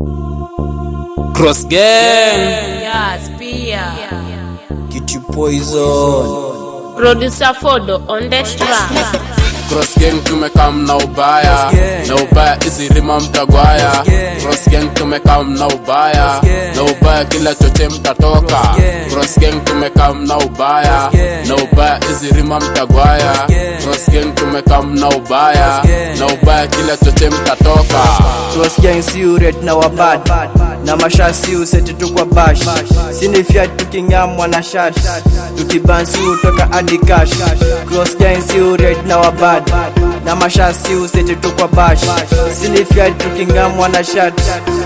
Cross gang. Yes, Pia. Get you poison. Producer Fodo on the track. Cross gang tumekam na ubaya. Na ubaya hizi rima mtagwaya. Cross gang tumekam na ubaya. Na ubaya kila choche mtatoka. Cross gang tumekam na ubaya. Na ubaya hizi rima mtagwaya. Cross gang tumekam na ubaya. Na ubaya kila choche mtatoka. Cross gang si uret na wabad. Na mashasi useti tu kwa bash. Sini fiat tukingamwa na shash. Tukibansi utoka adi cash. Cross gang si uret na wabad. Na mashasi useti tu kwa bash. Sini fiat tukingamwa na shash.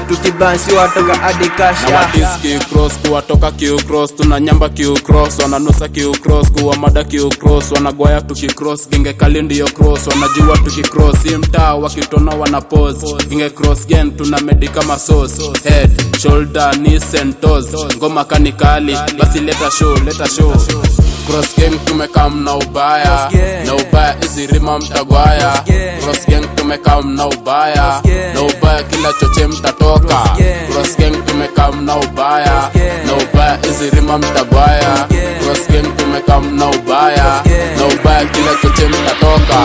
Tukibansi watoka adi cash. Na wadiski cross kuwatoka Q cross. Tunanyamba Q cross. Wananusa Q cross. Kuwa mada Q cross. Wanagwaya tuki cross. Genge kali ndiyo cross. Wanajua tuki cross. Si mtaa wakitona wanapose. Genge cross gang tunamedi kama sauce. Head, shoulder, knees and toes. Ngoma kanikali. Basi leta show. Cross gang tumekam na ubaya. Na ubaya hizi rima mtagwaya. Cross gang tumekam na ubaya. Na ubaya kila choche mtatoka. Cross gang tumekam na ubaya. Na ubaya hizi rima mtagwaya. Cross gang tumekam na ubaya. Na ubaya kila choche mtatoka.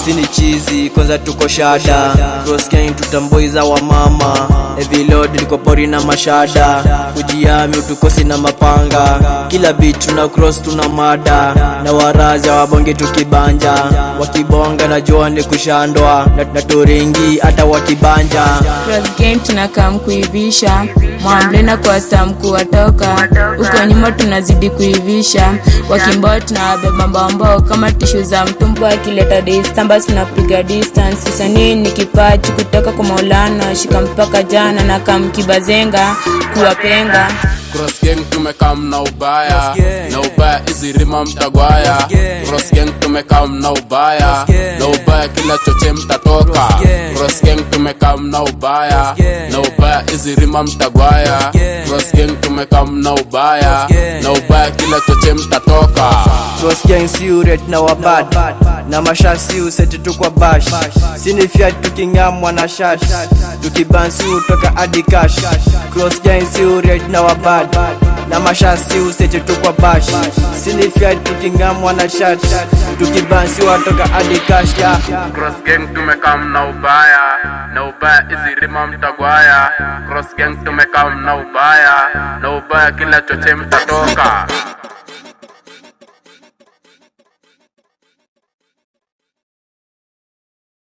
Sini chizi kwanza tuko shada. Cross gang tutamboiza wa mama. Heavy load liko pori na mashada. Kujiami utukosi na mapanga. Kila beat tuna cross tuna mada. Na warazi wabonge tukibanja. Wakibonga na jua ni kushandwa. Na turingi hata wakibanja. Cross gang tunakam kuivisha. Mwamblena kwa stam kuwatoka. Uko nyuma tunazidi kuivisha. Wakimbo tunawabeba mbao kama tishu za mtumbo. Akileta distance tunapiga distance. Usanii ni kipaji kutoka kwa Maulana. Shika mpaka jana na kamkibazenga kuwapenga. Cross gang tumekam na ubaya. Na ubaya hizi rima mtagwaya. Cross gang tumekam na ubaya. Na ubaya kila choche mtatoka. Cross gang tumekam na ubaya. Na ubaya hizi rima mtagwaya. Cross gang tumekam na ubaya. Na ubaya kila choche mtatoka. Cross gang si uret na wabad. Na mashasi useti tu kwa bash. Sini fiat tukingamwa na shash. Tukibansi utoka adi cash. Cross gang si uret na wabad. Na mashasi useti tu kwa bash. Sini fiat tukingamwa na shash. Tukibansi watoka adi cash. Cross gang tumekam na ubaya. Na ubaya hizi rima mtagwaya. Cross gang tumekam na ubaya. Na ubaya kila choche mtatoka.